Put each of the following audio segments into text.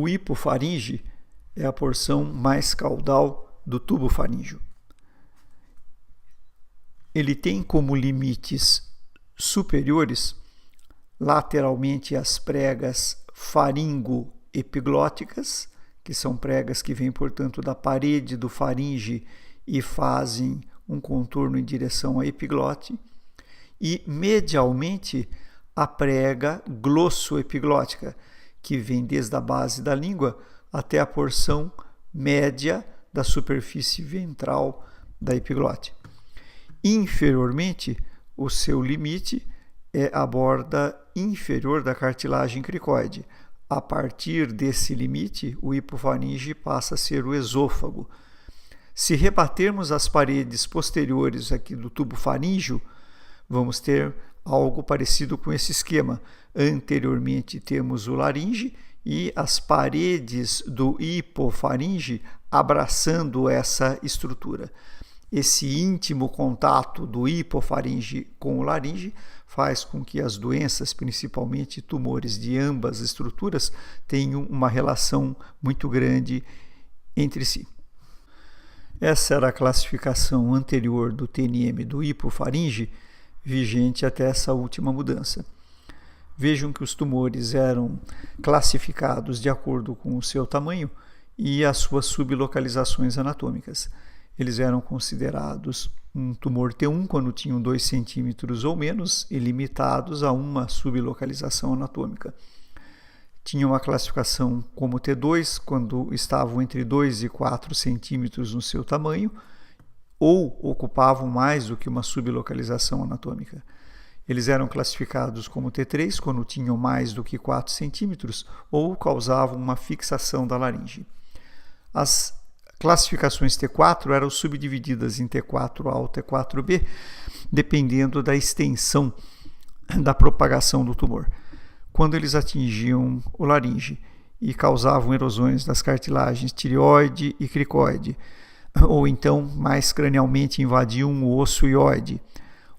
O hipofaringe é a porção mais caudal do tubo faríngeo. Ele tem como limites superiores lateralmente as pregas faringoepiglóticas, que são pregas que vêm, portanto, da parede do faringe e fazem um contorno em direção à epiglote, e medialmente a prega glossoepiglótica, que vem desde a base da língua até a porção média da superfície ventral da epiglote. Inferiormente, o seu limite é a borda inferior da cartilagem cricoide. A partir desse limite, o hipofaringe passa a ser o esôfago. Se rebatermos as paredes posteriores aqui do tubo faríngeo, vamos ter algo parecido com esse esquema. Anteriormente temos o laringe e as paredes do hipofaringe abraçando essa estrutura. Esse íntimo contato do hipofaringe com o laringe faz com que as doenças, principalmente tumores de ambas estruturas, tenham uma relação muito grande entre si. Essa era a classificação anterior do TNM do hipofaringe, vigente até essa última mudança. Vejam que os tumores eram classificados de acordo com o seu tamanho e as suas sublocalizações anatômicas. Eles eram considerados um tumor T1 quando tinham 2 centímetros ou menos e limitados a uma sublocalização anatômica. Tinham a classificação como T2 quando estavam entre 2 e 4 centímetros no seu tamanho ou ocupavam mais do que uma sublocalização anatômica. Eles eram classificados como T3 quando tinham mais do que 4 centímetros ou causavam uma fixação da laringe. As classificações T4 eram subdivididas em T4A ou T4B, dependendo da extensão da propagação do tumor. Quando eles atingiam o laringe e causavam erosões das cartilagens tireoide e cricoide, ou então mais cranialmente invadiam o osso hioide,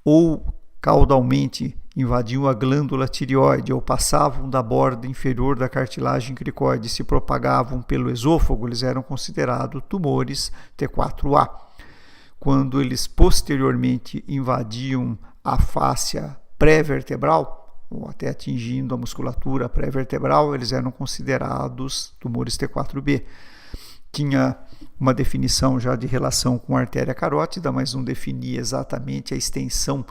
ou caudalmente invadiam a glândula tireoide ou passavam da borda inferior da cartilagem cricoide e se propagavam pelo esôfago, eles eram considerados tumores T4A. Quando eles posteriormente invadiam a fáscia pré-vertebral, ou até atingindo a musculatura pré-vertebral, eles eram considerados tumores T4B. Tinha uma definição já de relação com a artéria carótida, mas não definia exatamente a extensão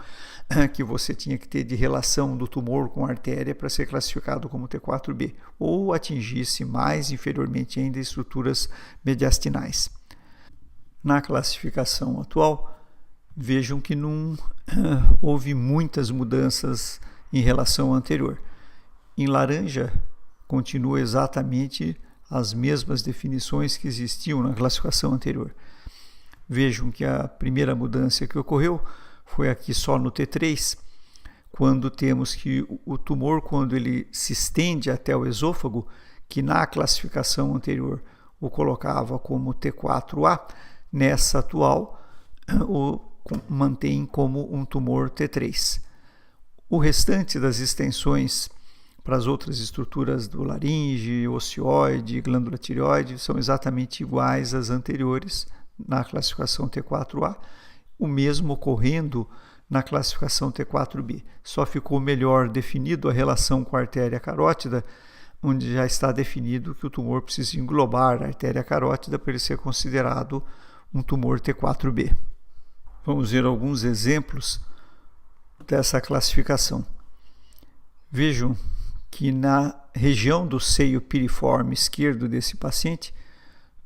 que você tinha que ter de relação do tumor com a artéria para ser classificado como T4B, ou atingisse mais inferiormente ainda estruturas mediastinais. Na classificação atual, vejam que não houve muitas mudanças em relação à anterior. Em laranja, continua exatamente as mesmas definições que existiam na classificação anterior. Vejam que a primeira mudança que ocorreu foi aqui só no T3, quando temos que o tumor, quando ele se estende até o esôfago, que na classificação anterior o colocava como T4A, nessa atual o mantém como um tumor T3. O restante das extensões para as outras estruturas do laringe, ocioide, glândula tireoide são exatamente iguais às anteriores na classificação T4A, o mesmo ocorrendo na classificação T4B. Só ficou melhor definido a relação com a artéria carótida, onde já está definido que o tumor precisa englobar a artéria carótida para ele ser considerado um tumor T4B. Vamos ver alguns exemplos dessa classificação. Vejam que na região do seio piriforme esquerdo desse paciente,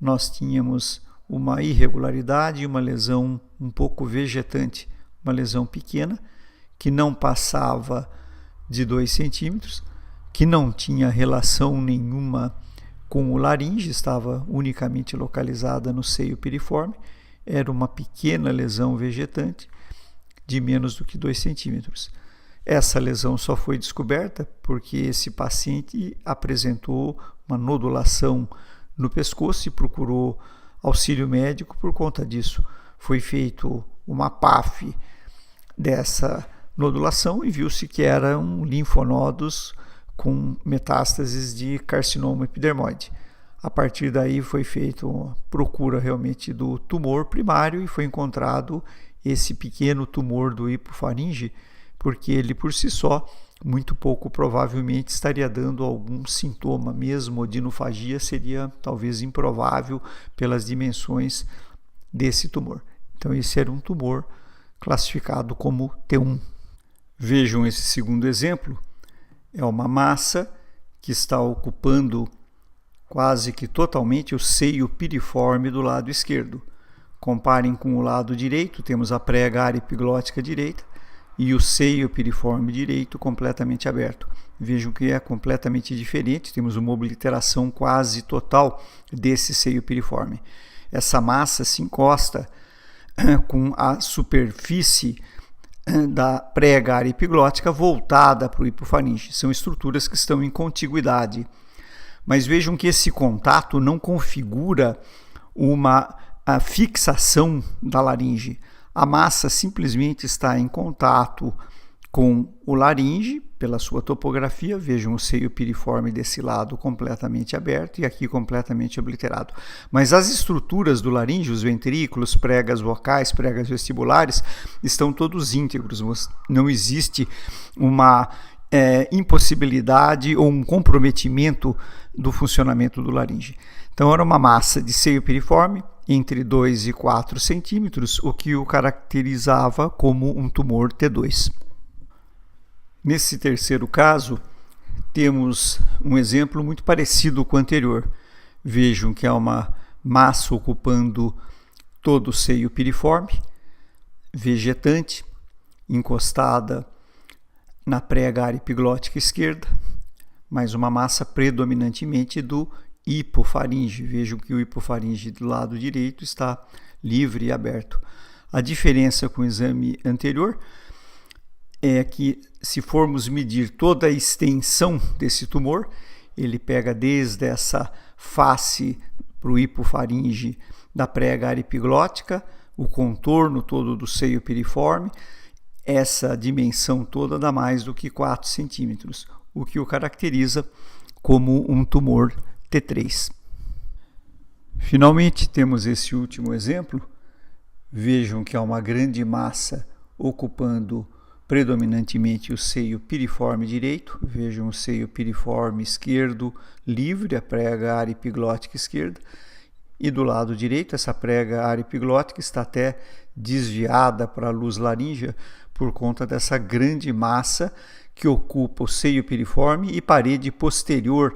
nós tínhamos uma irregularidade e uma lesão um pouco vegetante, uma lesão pequena, que não passava de 2 centímetros, que não tinha relação nenhuma com o laringe, estava unicamente localizada no seio piriforme, era uma pequena lesão vegetante de menos do que 2 centímetros. Essa lesão só foi descoberta porque esse paciente apresentou uma nodulação no pescoço e procurou auxílio médico por conta disso. Foi feito uma PAF dessa nodulação e viu-se que eram linfonodos com metástases de carcinoma epidermoide. A partir daí foi feita uma procura realmente do tumor primário e foi encontrado esse pequeno tumor do hipofaringe, porque ele por si só, muito pouco provavelmente, estaria dando algum sintoma, mesmo odinofagia seria talvez improvável pelas dimensões desse tumor. Então esse era um tumor classificado como T1. Vejam esse segundo exemplo, é uma massa que está ocupando quase que totalmente o seio piriforme do lado esquerdo. Comparem com o lado direito, temos a prega área epiglótica direita e o seio piriforme direito completamente aberto. Vejam que é completamente diferente, temos uma obliteração quase total desse seio piriforme. Essa massa se encosta com a superfície da prega área epiglótica voltada para o hipofaringe. São estruturas que estão em contiguidade. Mas vejam que esse contato não configura uma fixação da laringe. A massa simplesmente está em contato com o laringe, pela sua topografia. Vejam o seio piriforme desse lado completamente aberto e aqui completamente obliterado. Mas as estruturas do laringe, os ventrículos, pregas vocais, pregas vestibulares, estão todos íntegros. Não existe uma impossibilidade ou um comprometimento do funcionamento do laringe. Então era uma massa de seio piriforme entre 2 e 4 centímetros, o que o caracterizava como um tumor T2. Nesse terceiro caso, temos um exemplo muito parecido com o anterior. Vejam que há uma massa ocupando todo o seio piriforme, vegetante, encostada na prega área epiglótica esquerda, mas uma massa predominantemente do hipofaringe. Vejam que o hipofaringe do lado direito está livre e aberto. A diferença com o exame anterior é que, se formos medir toda a extensão desse tumor, ele pega desde essa face para o hipofaringe da prega área epiglótica, o contorno todo do seio piriforme. Essa dimensão toda dá mais do que 4 centímetros, o que o caracteriza como um tumor T3. Finalmente, temos esse último exemplo. Vejam que há uma grande massa ocupando predominantemente o seio piriforme direito. Vejam o seio piriforme esquerdo livre, a prega área epiglótica esquerda. E do lado direito, essa prega área epiglótica está até desviada para a luz laríngea por conta dessa grande massa que ocupa o seio piriforme e parede posterior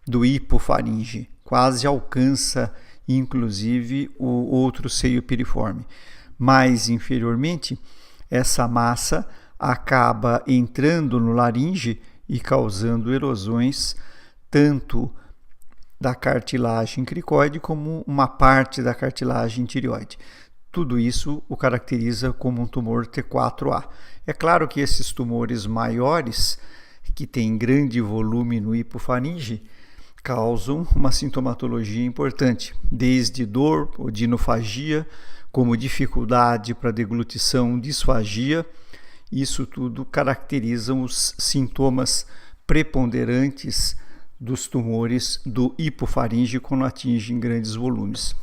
do hipofaringe. Quase alcança, inclusive, o outro seio piriforme. Mais inferiormente, essa massa acaba entrando no laringe e causando erosões tanto da cartilagem cricoide como uma parte da cartilagem tireoide. Tudo isso o caracteriza como um tumor T4A. É claro que esses tumores maiores, que têm grande volume no hipofaringe, causam uma sintomatologia importante, desde dor, odinofagia, como dificuldade para deglutição, disfagia. Isso tudo caracterizam os sintomas preponderantes dos tumores do hipofaringe quando atingem grandes volumes.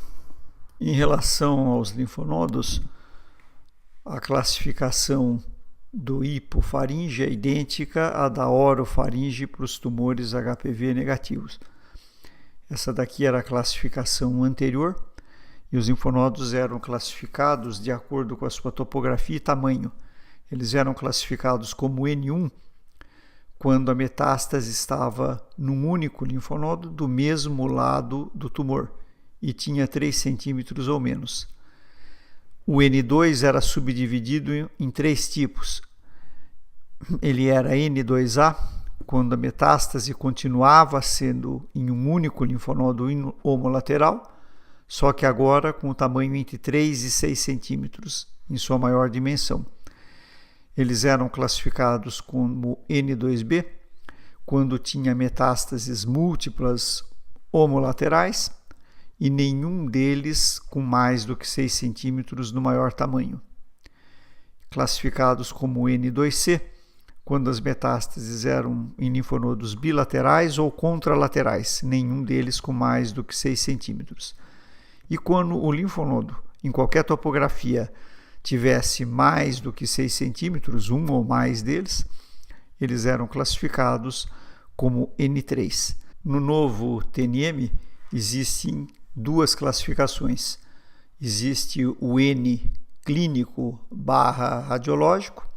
Em relação aos linfonodos, a classificação do hipofaringe é idêntica à da orofaringe para os tumores HPV negativos. Essa daqui era a classificação anterior e os linfonodos eram classificados de acordo com a sua topografia e tamanho. Eles eram classificados como N1 quando a metástase estava num único linfonodo do mesmo lado do tumor e tinha 3 centímetros ou menos. O N2 era subdividido em 3 tipos. Ele era N2A, quando a metástase continuava sendo em um único linfonodo homolateral, só que agora com o tamanho entre 3 e 6 centímetros, em sua maior dimensão. Eles eram classificados como N2B, quando tinha metástases múltiplas homolaterais, e nenhum deles com mais do que 6 centímetros no maior tamanho. Classificados como N2C, quando as metástases eram em linfonodos bilaterais ou contralaterais, nenhum deles com mais do que 6 centímetros. E quando o linfonodo, em qualquer topografia, tivesse mais do que 6 centímetros, um ou mais deles, eles eram classificados como N3. No novo TNM existem duas classificações. Existe o N clínico / radiológico,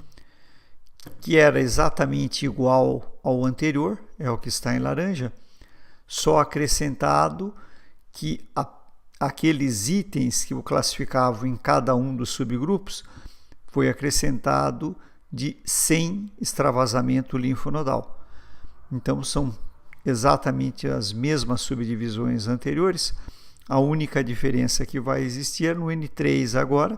que era exatamente igual ao anterior, é o que está em laranja, só acrescentado que aqueles itens que o classificavam em cada um dos subgrupos foi acrescentado de sem extravasamento linfonodal. Então são exatamente as mesmas subdivisões anteriores, a única diferença que vai existir é no N3 agora,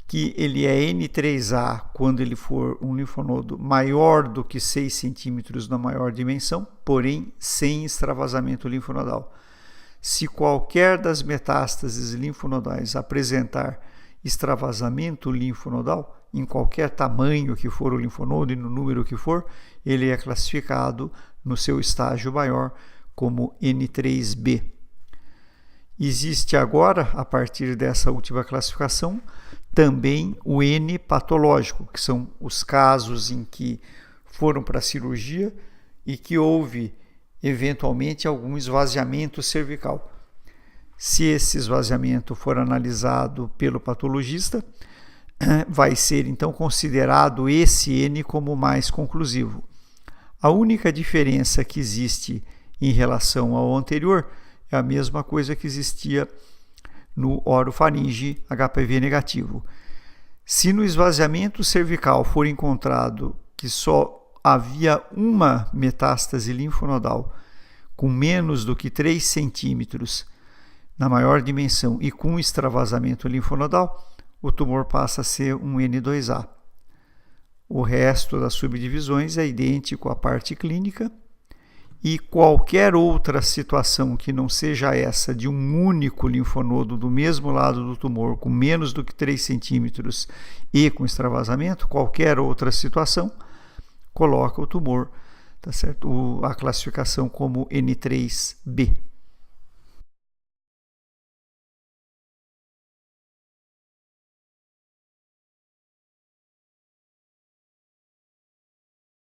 que ele é N3A quando ele for um linfonodo maior do que 6 centímetros na maior dimensão, porém sem extravasamento linfonodal. Se qualquer das metástases linfonodais apresentar extravasamento linfonodal, em qualquer tamanho que for o linfonodo e no número que for, ele é classificado no seu estágio maior como N3B. Existe agora, a partir dessa última classificação, também o N patológico, que são os casos em que foram para a cirurgia e que houve eventualmente algum esvaziamento cervical. Se esse esvaziamento for analisado pelo patologista, vai ser então considerado esse N como mais conclusivo. A única diferença que existe em relação ao anterior é a mesma coisa que existia no orofaringe HPV negativo. Se no esvaziamento cervical for encontrado que só havia uma metástase linfonodal com menos do que 3 centímetros na maior dimensão e com extravasamento linfonodal, o tumor passa a ser um N2A. O resto das subdivisões é idêntico à parte clínica e qualquer outra situação que não seja essa de um único linfonodo do mesmo lado do tumor com menos do que 3 centímetros e com extravasamento, qualquer outra situação coloca o tumor, tá certo? A classificação como N3B.